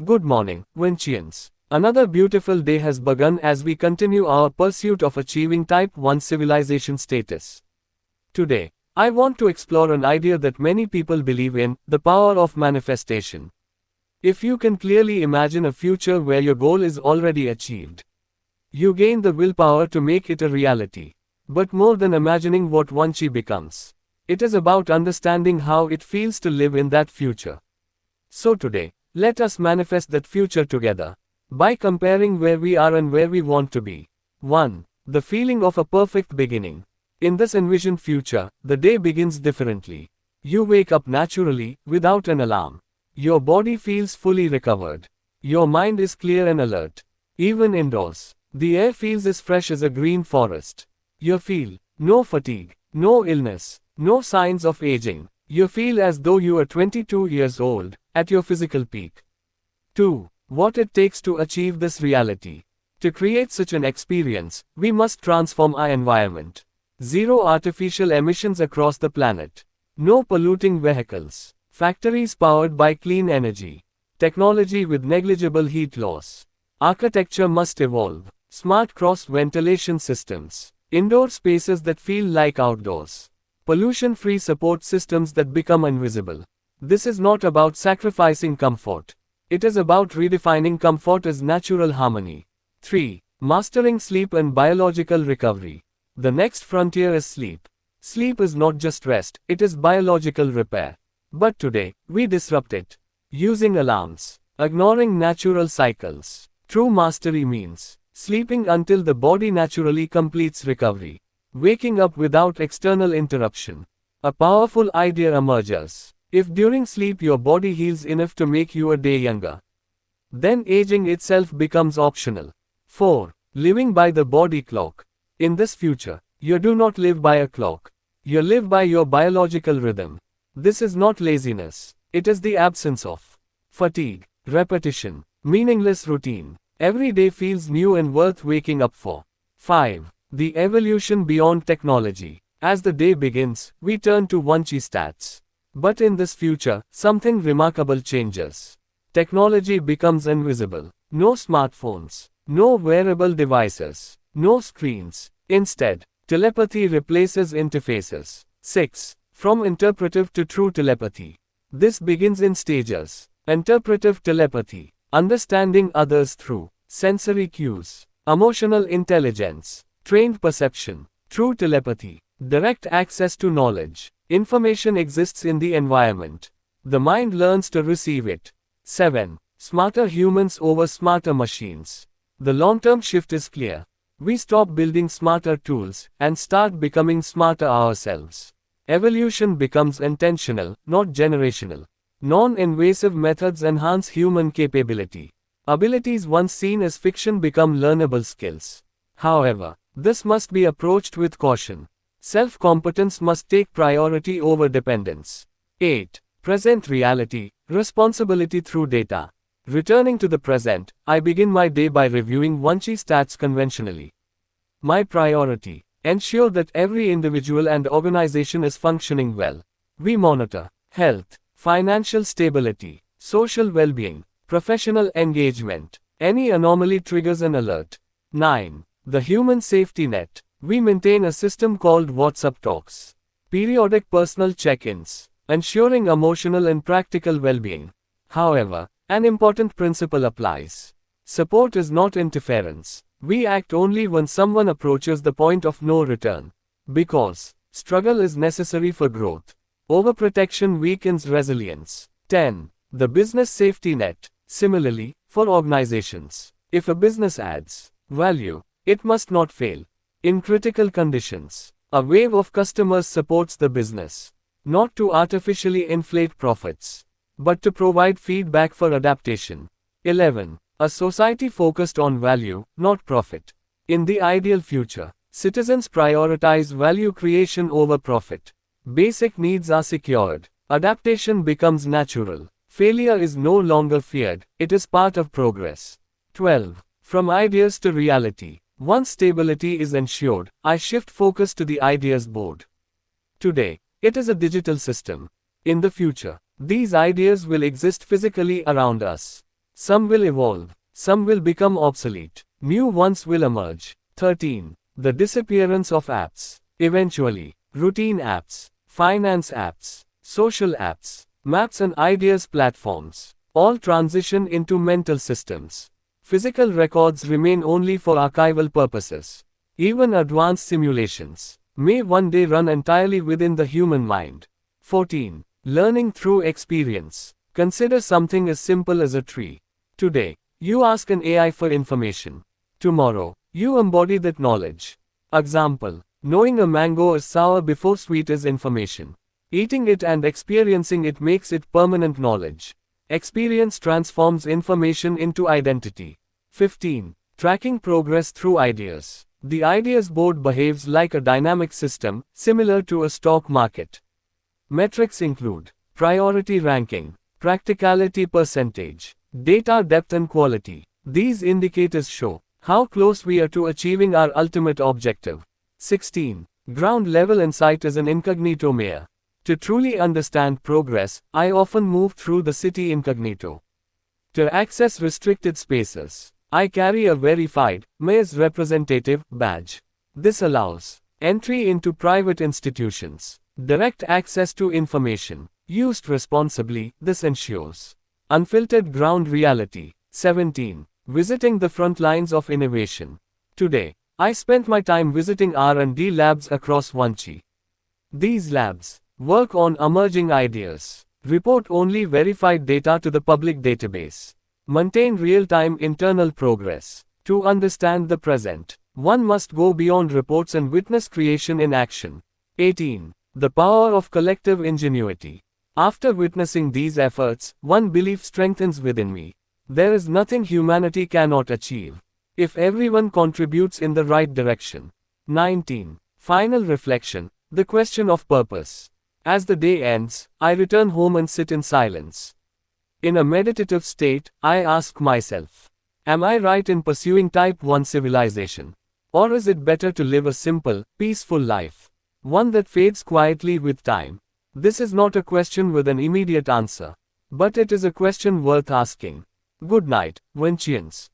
Good morning, Vanchians. Another beautiful day has begun as we continue our pursuit of achieving Type 1 civilization status. Today, I want to explore an idea that many people believe in, the power of manifestation. If you can clearly imagine a future where your goal is already achieved, you gain the willpower to make it a reality. But more than imagining what Vanchi becomes, it is about understanding how it feels to live in that future. So today, let us manifest that future together, by comparing where we are and where we want to be. 1. The feeling of a perfect beginning. In this envisioned future, the day begins differently. You wake up naturally, without an alarm. Your body feels fully recovered. Your mind is clear and alert. Even indoors, the air feels as fresh as a green forest. You feel no fatigue, no illness, no signs of aging. You feel as though you are 22 years old, at your physical peak. 2. What it takes to achieve this reality. To create such an experience, we must transform our environment. Zero artificial emissions across the planet. No polluting vehicles. Factories powered by clean energy. Technology with negligible heat loss. Architecture must evolve. Smart cross-ventilation systems. Indoor spaces that feel like outdoors. Pollution-free support systems that become invisible. This is not about sacrificing comfort. It is about redefining comfort as natural harmony. 3. Mastering sleep and biological recovery. The next frontier is sleep. Sleep is not just rest, it is biological repair. But today, we disrupt it. Using alarms. Ignoring natural cycles. True mastery means sleeping until the body naturally completes recovery. Waking up without external interruption. A powerful idea emerges. If during sleep your body heals enough to make you a day younger, then aging itself becomes optional. 4. Living by the body clock. In this future, you do not live by a clock. You live by your biological rhythm. This is not laziness. It is the absence of fatigue, repetition, meaningless routine. Every day feels new and worth waking up for. 5. The evolution beyond technology. As the day begins, we turn to Vanchi stats. But in this future, something remarkable changes. Technology becomes invisible. No smartphones. No wearable devices. No screens. Instead, telepathy replaces interfaces. 6. From interpretive to true telepathy. This begins in stages. Interpretive telepathy. Understanding others through sensory cues. Emotional intelligence. Trained perception. True telepathy. Direct access to knowledge. Information exists in the environment. The mind learns to receive it. 7. Smarter humans over smarter machines. The long-term shift is clear. We stop building smarter tools and start becoming smarter ourselves. Evolution becomes intentional, not generational. Non-invasive methods enhance human capability. Abilities once seen as fiction become learnable skills. However, this must be approached with caution. Self-competence must take priority over dependence. 8. Present reality, responsibility through data. Returning to the present, I begin my day by reviewing Vanchi stats conventionally. My priority: ensure that every individual and organization is functioning well. We monitor health, financial stability, social well-being, professional engagement. Any anomaly triggers an alert. 9. The human safety net. We maintain a system called WhatsApp Talks. Periodic personal check-ins, ensuring emotional and practical well-being. However, an important principle applies. Support is not interference. We act only when someone approaches the point of no return. Because struggle is necessary for growth. Overprotection weakens resilience. 10. The business safety net. Similarly, for organizations, if a business adds value, it must not fail. In critical conditions, a wave of customers supports the business, not to artificially inflate profits, but to provide feedback for adaptation. 11. A society focused on value, not profit. In the ideal future, citizens prioritize value creation over profit. Basic needs are secured. Adaptation becomes natural. Failure is no longer feared, it is part of progress. 12. From ideas to reality. Once stability is ensured, I shift focus to the ideas board. Today, it is a digital system. In the future, these ideas will exist physically around us. Some will evolve. Some will become obsolete. New ones will emerge. 13. The disappearance of apps. Eventually, routine apps, finance apps, social apps, maps and ideas platforms, all transition into mental systems. Physical records remain only for archival purposes. Even advanced simulations may one day run entirely within the human mind. 14. Learning through experience. Consider something as simple as a tree. Today, you ask an AI for information. Tomorrow, you embody that knowledge. Example: knowing a mango is sour before sweet is information. Eating it and experiencing it makes it permanent knowledge. Experience transforms information into identity. 15. Tracking progress through ideas. The ideas board behaves like a dynamic system, similar to a stock market. Metrics include priority ranking, practicality percentage, data depth and quality. These indicators show how close we are to achieving our ultimate objective. 16. Ground level insight is an incognito mare. To truly understand progress, I often move through the city incognito. To access restricted spaces, I carry a verified, mayor's representative badge. This allows entry into private institutions, direct access to information. Used responsibly, this ensures unfiltered ground reality. 17. Visiting the front lines of innovation. Today, I spent my time visiting R&D labs across Vanchi. These labs work on emerging ideas, report only verified data to the public database, maintain real-time internal progress. To understand the present, one must go beyond reports and witness creation in action. 18. The power of collective ingenuity. After witnessing these efforts, one belief strengthens within me. There is nothing humanity cannot achieve if everyone contributes in the right direction. 19. Final reflection. The question of purpose. As the day ends, I return home and sit in silence. In a meditative state, I ask myself, am I right in pursuing Type 1 civilization? Or is it better to live a simple, peaceful life? One that fades quietly with time. This is not a question with an immediate answer. But it is a question worth asking. Good night, Vanchians.